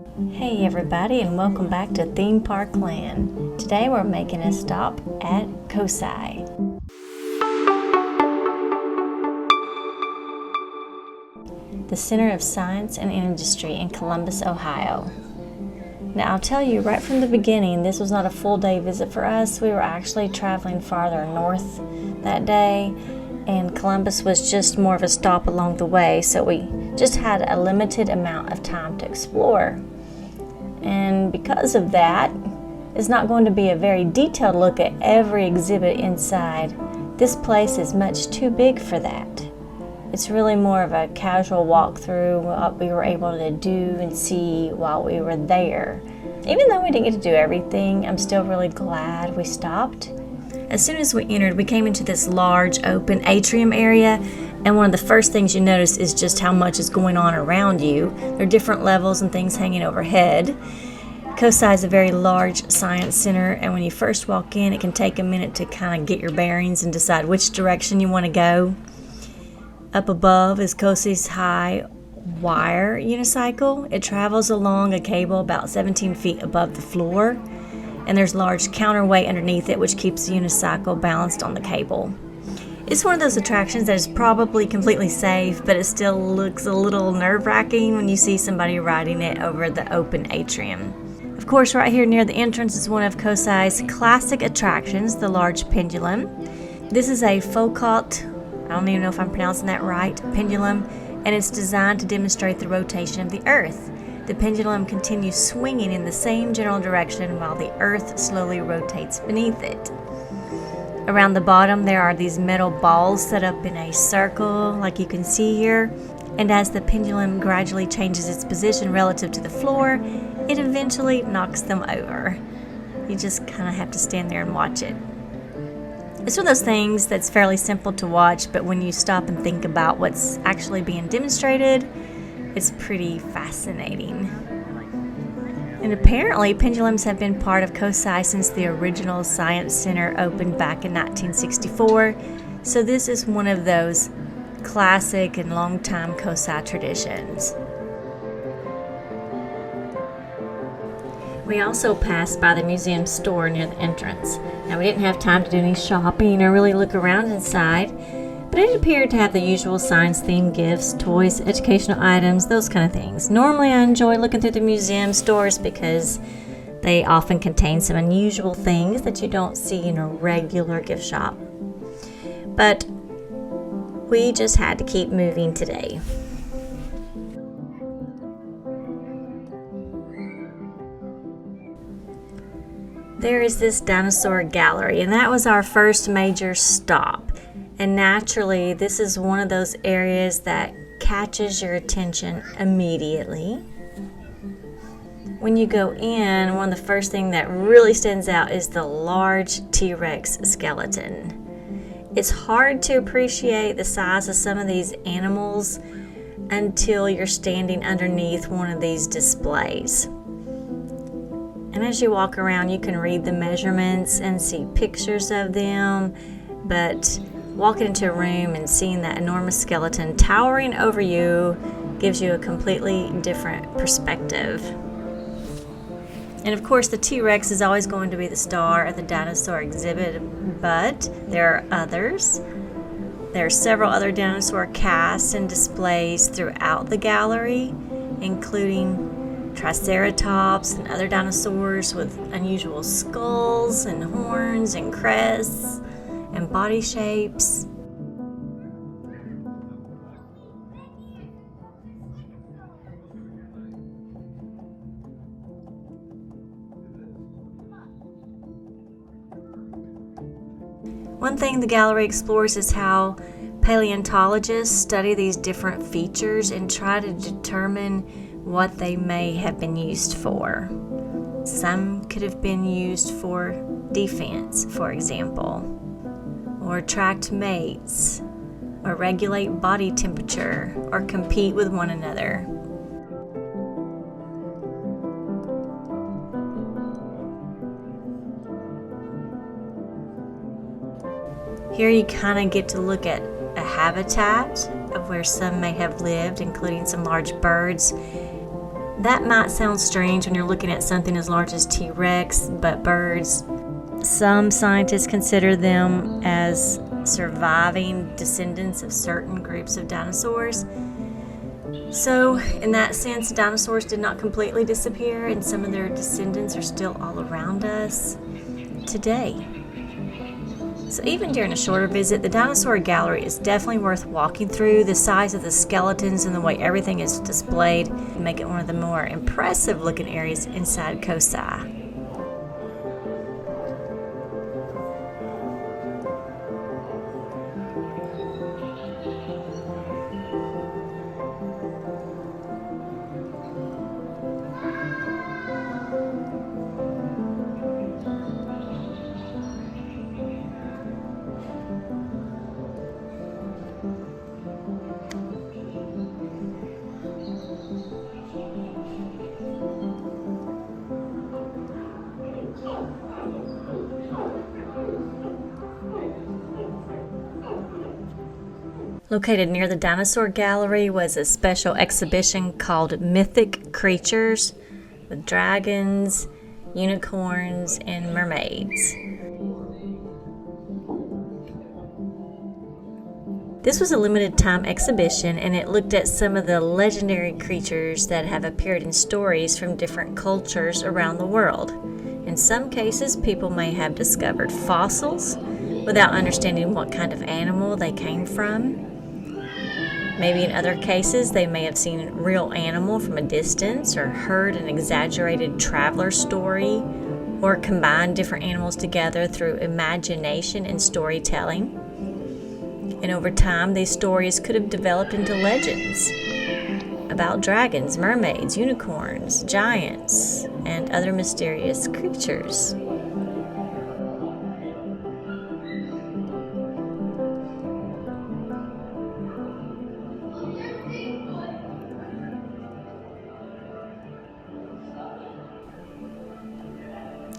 Hey everybody, and welcome back to Theme Park Land. Today we're making a stop at COSI. The Center of Science and Industry in Columbus, Ohio. Now I'll tell you right from the beginning, this was not a full day visit for us. We were actually traveling farther north that day, and Columbus was just more of a stop along the way, so we just had a limited amount of time to explore. And because of that, it's not going to be a very detailed look at every exhibit inside. This place is much too big for that. It's really more of a casual walkthrough, what we were able to do and see while we were there. Even though we didn't get to do everything, I'm still really glad we stopped. As soon as we entered, we came into this large open atrium area, and one of the first things you notice is just how much is going on around you. There are different levels and things hanging overhead. COSI is a very large science center, and when you first walk in, it can take a minute to kind of get your bearings and decide which direction you want to go. Up above is COSI's high wire unicycle. It travels along a cable about 17 feet above the floor, and there's large counterweight underneath it which keeps the unicycle balanced on the cable. It's one of those attractions that is probably completely safe, but it still looks a little nerve-wracking when you see somebody riding it over the open atrium. Of course, right here near the entrance is one of COSI's classic attractions, the large pendulum. This is a Foucault, I don't even know if I'm pronouncing that right, pendulum, and it's designed to demonstrate the rotation of the Earth. The pendulum continues swinging in the same general direction while the Earth slowly rotates beneath it. Around the bottom there are these metal balls set up in a circle like you can see here, and as the pendulum gradually changes its position relative to the floor, it eventually knocks them over. You just kind of have to stand there and watch it. It's one of those things that's fairly simple to watch, but when you stop and think about what's actually being demonstrated, it's pretty fascinating. And apparently, pendulums have been part of COSI since the original Science Center opened back in 1964, so this is one of those classic and long-time COSI traditions. We also passed by the museum store near the entrance. Now, we didn't have time to do any shopping or really look around inside, but it appeared to have the usual science-themed gifts, toys, educational items, those kind of things. Normally, I enjoy looking through the museum stores because they often contain some unusual things that you don't see in a regular gift shop. But we just had to keep moving today. There is this Dinosaur Gallery, and that was our first major stop. And naturally, this is one of those areas that catches your attention immediately. When you go in, one of the first things that really stands out is the large T-Rex skeleton. It's hard to appreciate the size of some of these animals until you're standing underneath one of these displays. And as you walk around, you can read the measurements and see pictures of them, but walking into a room and seeing that enormous skeleton towering over you gives you a completely different perspective. And of course, the T-Rex is always going to be the star of the dinosaur exhibit, but there are others. There are several other dinosaur casts and displays throughout the gallery, including Triceratops and other dinosaurs with unusual skulls and horns and crests and body shapes. One thing the gallery explores is how paleontologists study these different features and try to determine what they may have been used for. Some could have been used for defense, for example, or attract mates, or regulate body temperature, or compete with one another. Here you kind of get to look at a habitat of where some may have lived, including some large birds. That might sound strange when you're looking at something as large as T-Rex, but birds. Some scientists consider them as surviving descendants of certain groups of dinosaurs. So, in that sense, dinosaurs did not completely disappear, and some of their descendants are still all around us today. So even during a shorter visit, the Dinosaur Gallery is definitely worth walking through. The size of the skeletons and the way everything is displayed make it one of the more impressive looking areas inside COSI. Located near the Dinosaur Gallery was a special exhibition called Mythic Creatures with dragons, unicorns, and mermaids. This was a limited time exhibition, and it looked at some of the legendary creatures that have appeared in stories from different cultures around the world. In some cases, people may have discovered fossils without understanding what kind of animal they came from. Maybe in other cases, they may have seen a real animal from a distance or heard an exaggerated traveler story or combined different animals together through imagination and storytelling. And over time, these stories could have developed into legends about dragons, mermaids, unicorns, giants, and other mysterious creatures.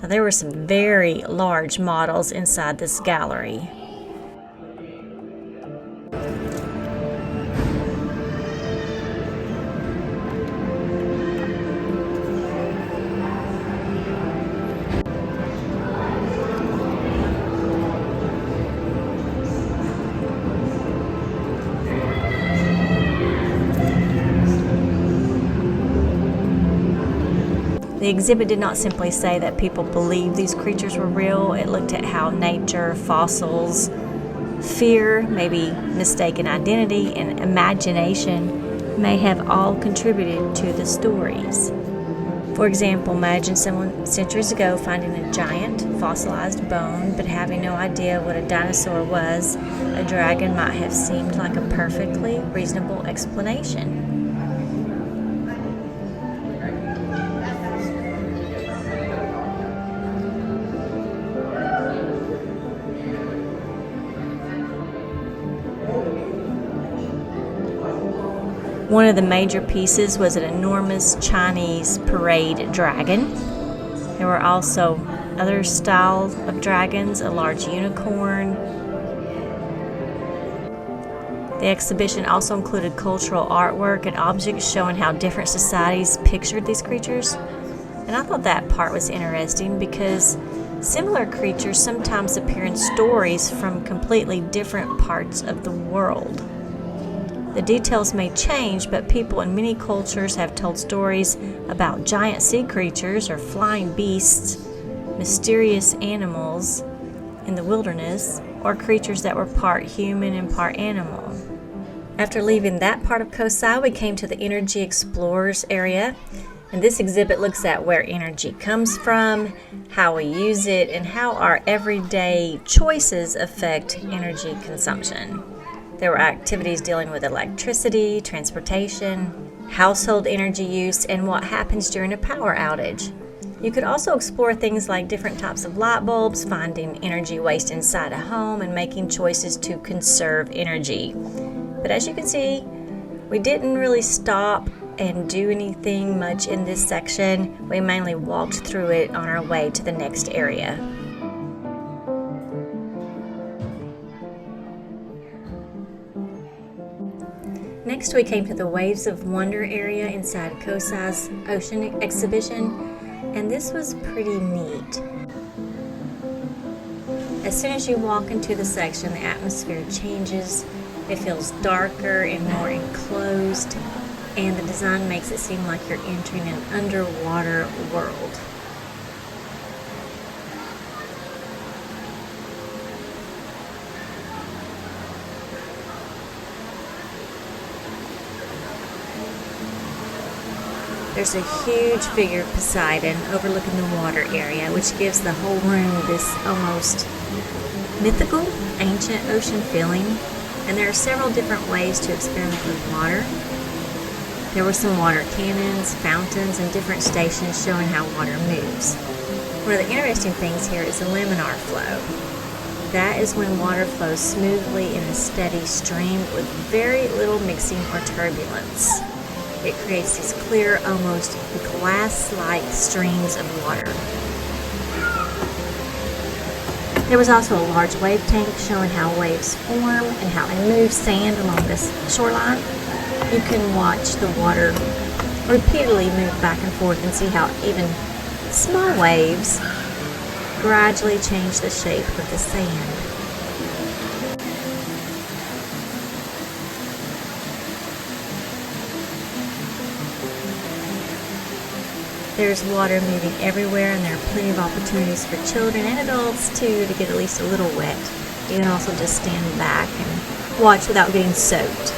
Now, there were some very large models inside this gallery. The exhibit did not simply say that people believed these creatures were real. It looked at how nature, fossils, fear, maybe mistaken identity, and imagination may have all contributed to the stories. For example, imagine someone centuries ago finding a giant fossilized bone, but having no idea what a dinosaur was. A dragon might have seemed like a perfectly reasonable explanation. One of the major pieces was an enormous Chinese parade dragon. There were also other styles of dragons, a large unicorn. The exhibition also included cultural artwork and objects showing how different societies pictured these creatures. And I thought that part was interesting because similar creatures sometimes appear in stories from completely different parts of the world. The details may change, but people in many cultures have told stories about giant sea creatures or flying beasts, mysterious animals in the wilderness, or creatures that were part human and part animal. After leaving that part of COSI, we came to the Energy Explorers area, and this exhibit looks at where energy comes from, how we use it, and how our everyday choices affect energy consumption. There were activities dealing with electricity, transportation, household energy use, and what happens during a power outage. You could also explore things like different types of light bulbs, finding energy waste inside a home, and making choices to conserve energy. But as you can see, we didn't really stop and do anything much in this section. We mainly walked through it on our way to the next area. Next, we came to the Waves of Wonder area inside COSI's ocean exhibition, and this was pretty neat. As soon as you walk into the section, the atmosphere changes. It feels darker and more enclosed, and the design makes it seem like you're entering an underwater world. There's a huge figure of Poseidon overlooking the water area, which gives the whole room this almost mythical, ancient ocean feeling. And there are several different ways to experiment with water. There were some water cannons, fountains, and different stations showing how water moves. One of the interesting things here is the laminar flow. That is when water flows smoothly in a steady stream with very little mixing or turbulence. It creates these clear, almost glass-like streams of water. There was also a large wave tank showing how waves form and how they move sand along this shoreline. You can watch the water repeatedly move back and forth and see how even small waves gradually change the shape of the sand. There's water moving everywhere, and there are plenty of opportunities for children and adults too to get at least a little wet. You can also just stand back and watch without getting soaked.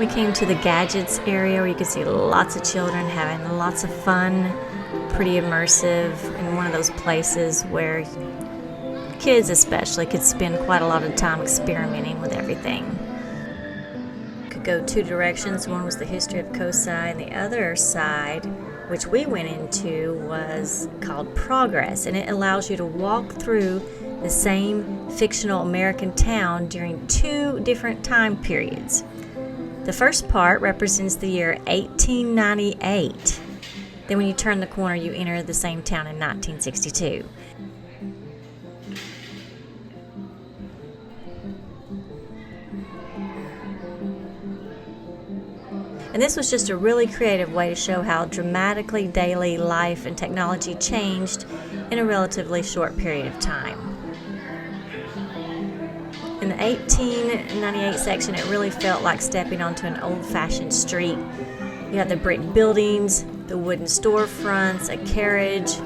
We came to the gadgets area where you could see lots of children having lots of fun, pretty immersive, and one of those places where kids especially could spend quite a lot of time experimenting with everything. Go two directions. One was the history of COSI, and the other side, which we went into, was called Progress, and it allows you to walk through the same fictional American town during two different time periods. The first part represents the year 1898. Then when you turn the corner, you enter the same town in 1962. And this was just a really creative way to show how dramatically daily life and technology changed in a relatively short period of time. In the 1898 section, it really felt like stepping onto an old-fashioned street. You had the brick buildings, the wooden storefronts, a carriage,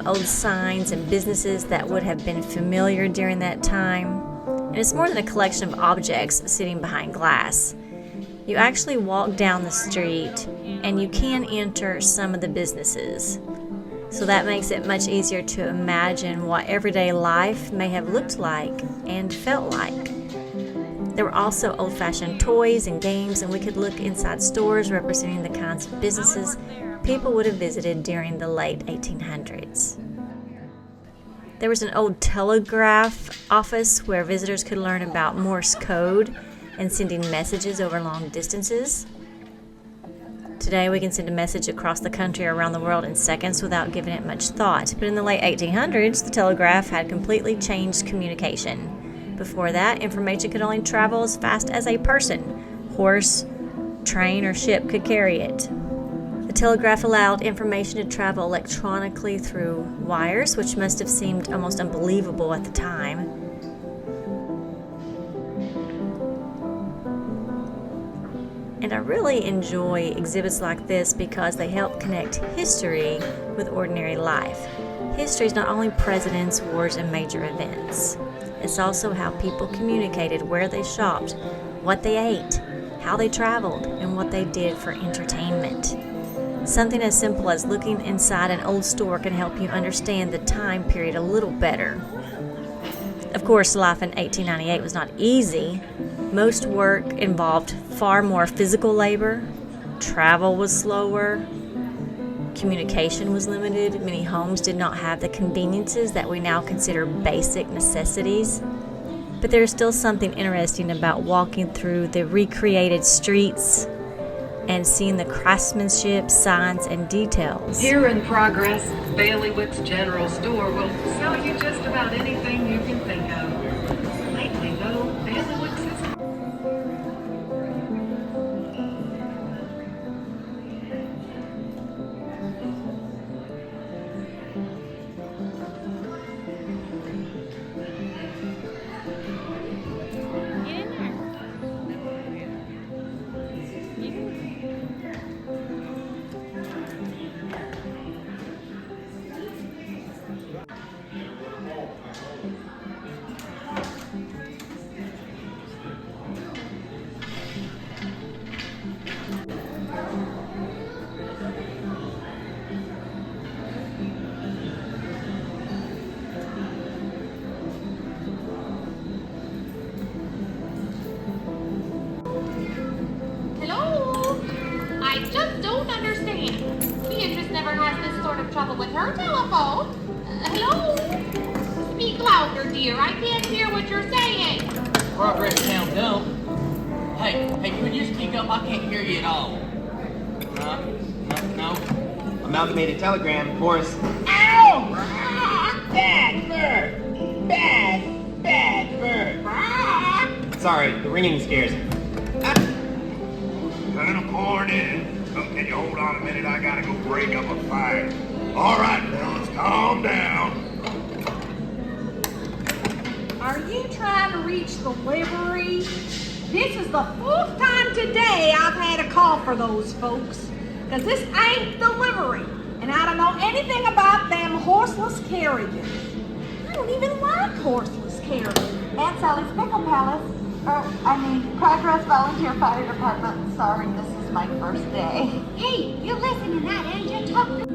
old signs and businesses that would have been familiar during that time. And it's more than a collection of objects sitting behind glass. You actually walk down the street and you can enter some of the businesses. So that makes it much easier to imagine what everyday life may have looked like and felt like. There were also old-fashioned toys and games, and we could look inside stores representing the kinds of businesses people would have visited during the late 1800s. There was an old telegraph office where visitors could learn about Morse code and sending messages over long distances. Today we can send a message across the country or around the world in seconds without giving it much thought. But in the late 1800s, the telegraph had completely changed communication. Before that, information could only travel as fast as a person. Horse, train, or ship could carry it. The telegraph allowed information to travel electronically through wires, which must have seemed almost unbelievable at the time. And I really enjoy exhibits like this because they help connect history with ordinary life. History is not only presidents, wars, and major events. It's also how people communicated, where they shopped, what they ate, how they traveled, and what they did for entertainment. Something as simple as looking inside an old store can help you understand the time period a little better. Of course, life in 1898 was not easy. Most work involved far more physical labor. Travel was slower. Communication was limited. Many homes did not have the conveniences that we now consider basic necessities. But there's still something interesting about walking through the recreated streets and seeing the craftsmanship, signs, and details. Here in Progress, Bailiwick's General Store will sell you just about anything you can think of. Lately, though, Bailiwick's is... has this sort of trouble with her telephone. Hello? Speak louder, dear. I can't hear what you're saying. Progress now dumb. Hey, could you speak up? I can't hear you at all. No. Amalgamated telegram, of course. Ow! Bad bird! Bad bird! Sorry, the ringing scares me. Turn the corn in. Oh, can you hold on a minute? I gotta go break up a fire. All right, fellas, calm down. Are you trying to reach the livery? This is the fourth time today I've had a call for those folks. Because this ain't the livery. And I don't know anything about them horseless carriages. I don't even like horseless carriages. Aunt Sally's Pickle Palace. Progress Volunteer Fire Department. Sorry, this is my first day. Hey, you listen to that, and you talk to...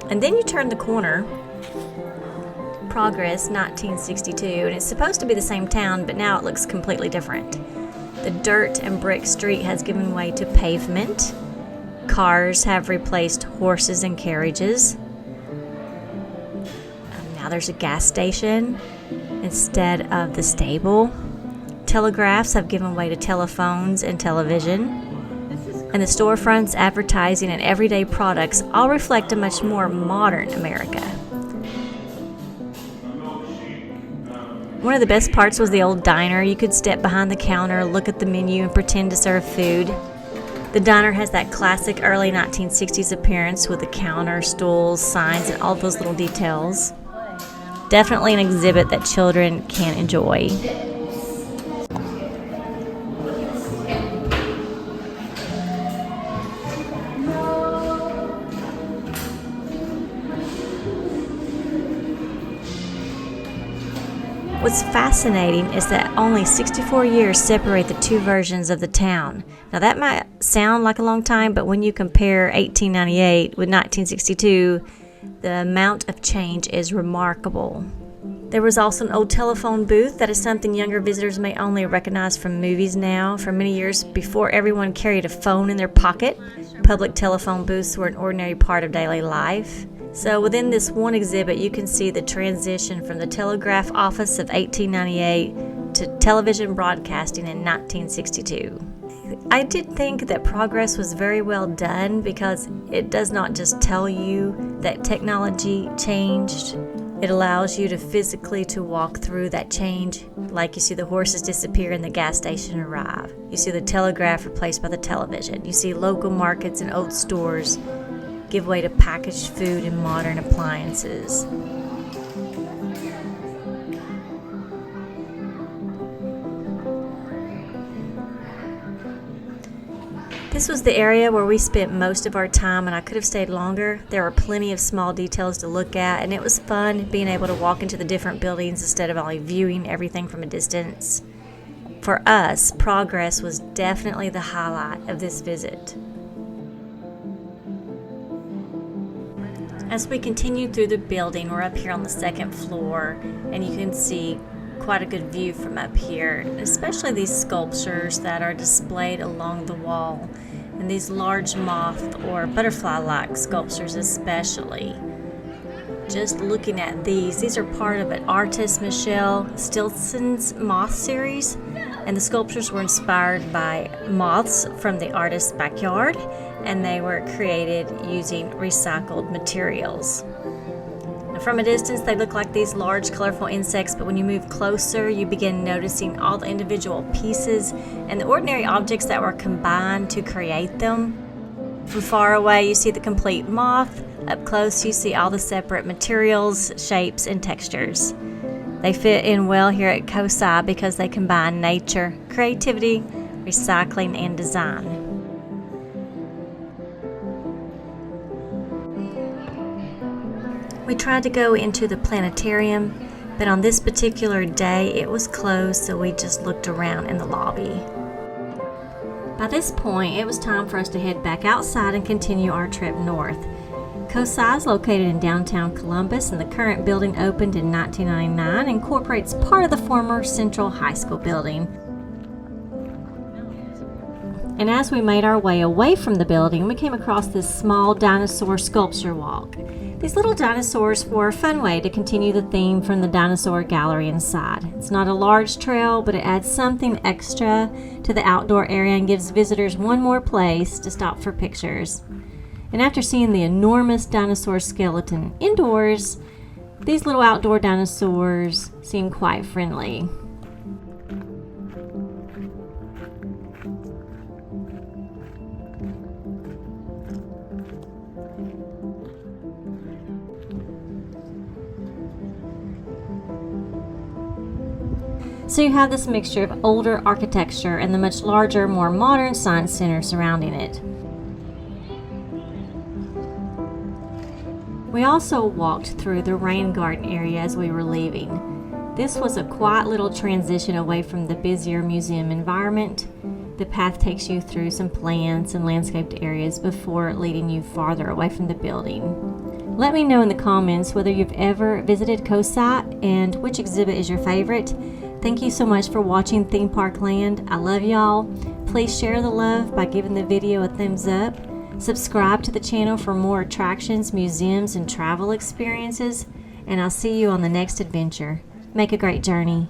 And then you turn the corner, Progress 1962, and it's supposed to be the same town, but now it looks completely different. The dirt and brick street has given way to pavement. Cars have replaced horses and carriages. Now there's a gas station instead of the stable. Telegraphs have given way to telephones and television. And the storefronts, advertising, and everyday products all reflect a much more modern America. One of the best parts was the old diner. You could step behind the counter, look at the menu, and pretend to serve food. The diner has that classic early 1960s appearance with the counter, stools, signs, and all those little details. Definitely an exhibit that children can enjoy. What's fascinating is that only 64 years separate the two versions of the town. Now that might sound like a long time, but when you compare 1898 with 1962, the amount of change is remarkable. There was also an old telephone booth. That is something younger visitors may only recognize from movies now. For many years before everyone carried a phone in their pocket, public telephone booths were an ordinary part of daily life. So within this one exhibit, you can see the transition from the telegraph office of 1898 to television broadcasting in 1962. I did think that Progress was very well done because it does not just tell you that technology changed. It allows you to physically to walk through that change, like you see the horses disappear and the gas station arrive. You see the telegraph replaced by the television. You see local markets and old stores give way to packaged food and modern appliances. This was the area where we spent most of our time, and I could have stayed longer. There were plenty of small details to look at, and it was fun being able to walk into the different buildings instead of only viewing everything from a distance. For us, Progress was definitely the highlight of this visit. As we continue through the building, we're up here on the second floor, and you can see quite a good view from up here, especially these sculptures that are displayed along the wall, and these large moth or butterfly-like sculptures especially. Just looking at these are part of an artist Michelle Stilson's moth series, and the sculptures were inspired by moths from the artist's backyard, and they were created using recycled materials. Now, from a distance, they look like these large, colorful insects, but when you move closer, you begin noticing all the individual pieces and the ordinary objects that were combined to create them. From far away, you see the complete moth. Up close, you see all the separate materials, shapes, and textures. They fit in well here at COSI because they combine nature, creativity, recycling, and design. We tried to go into the planetarium. But on this particular day, it was closed, so we just looked around in the lobby. By this point, it was time for us to head back outside and continue our trip north. COSI is located in downtown Columbus, and the current building opened in 1999, incorporates part of the former Central High School building. And as we made our way away from the building, we came across this small dinosaur sculpture walk. These little dinosaurs were a fun way to continue the theme from the Dinosaur Gallery inside. It's not a large trail, but it adds something extra to the outdoor area and gives visitors one more place to stop for pictures. And after seeing the enormous dinosaur skeleton indoors, these little outdoor dinosaurs seem quite friendly. So you have this mixture of older architecture and the much larger, more modern science center surrounding it. We also walked through the rain garden area as we were leaving. This was a quiet little transition away from the busier museum environment. The path takes you through some plants and landscaped areas before leading you farther away from the building. Let me know in the comments whether you've ever visited COSI and which exhibit is your favorite. Thank you so much for watching Theme Park Land. I love y'all. Please share the love by giving the video a thumbs up. Subscribe to the channel for more attractions, museums, and travel experiences. And I'll see you on the next adventure. Make a great journey.